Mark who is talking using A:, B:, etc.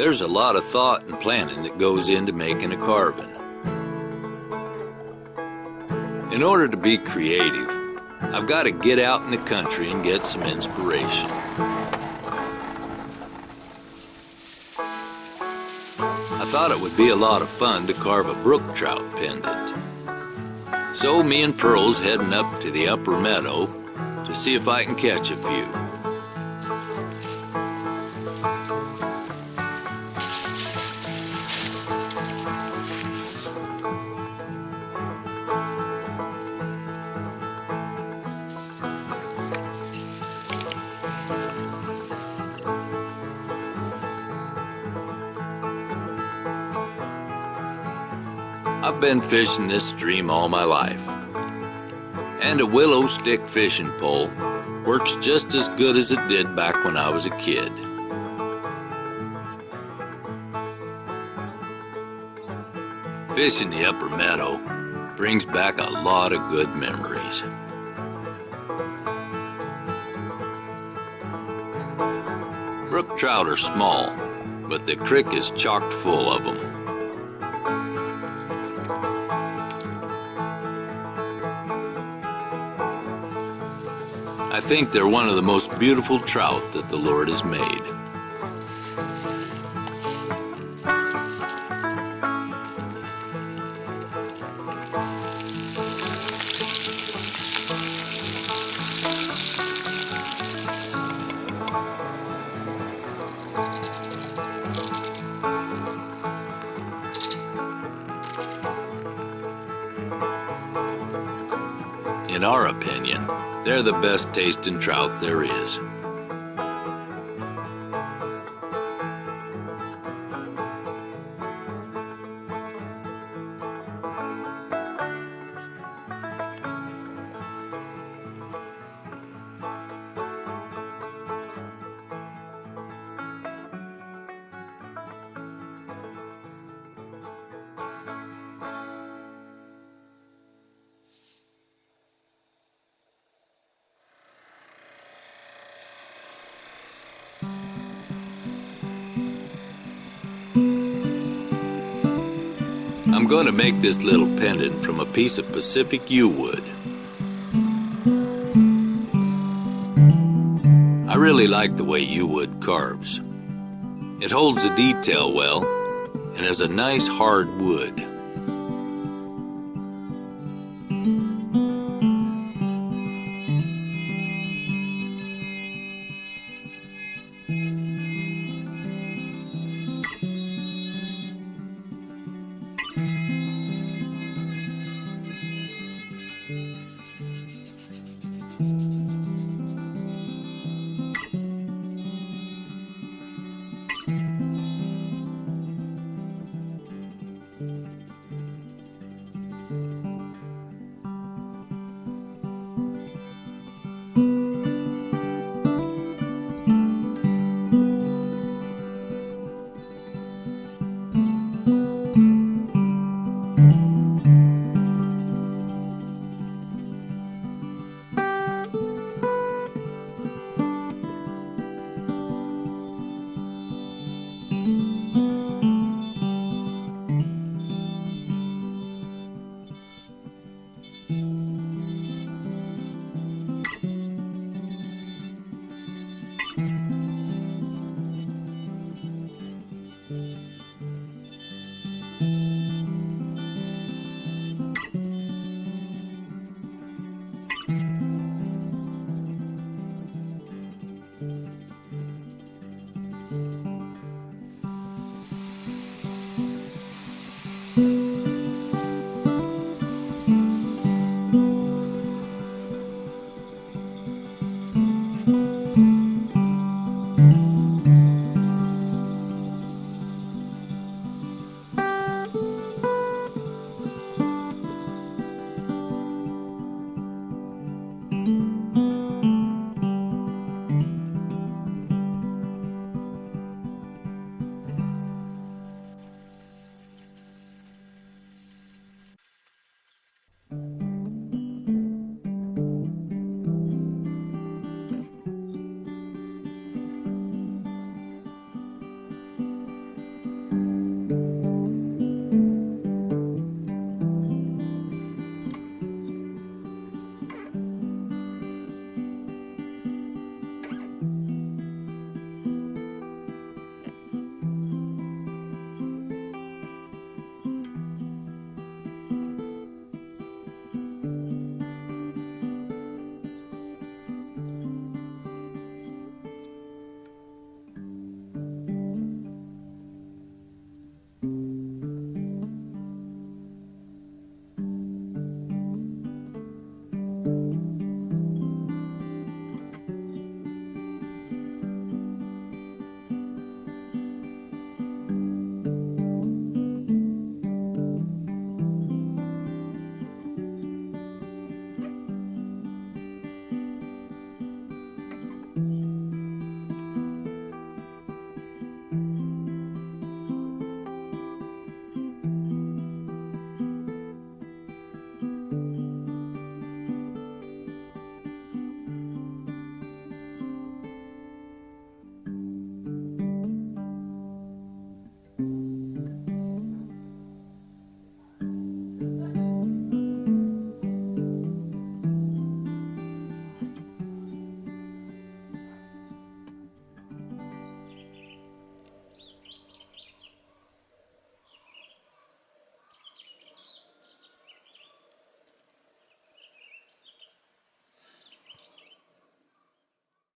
A: There's a lot of thought and planning that goes into making a carving. In order to be creative, I've got to get out in the country and get some inspiration. I thought it would be a lot of fun to carve a brook trout pendant. So me and Pearl's heading up to the upper meadow to see if I can catch a few. I've been fishing this stream all my life, and a willow stick fishing pole works just as good as it did back when I was a kid. Fishing the upper meadow brings back a lot of good memories. Brook trout are small, but the creek is chock full of them. I think they're one of the most beautiful trout that the Lord has made. In our opinion, they're the best tasting trout there is. I'm going to make this little pendant from a piece of Pacific yew wood. I really like the way yew wood carves. It holds the detail well and is a nice hard wood.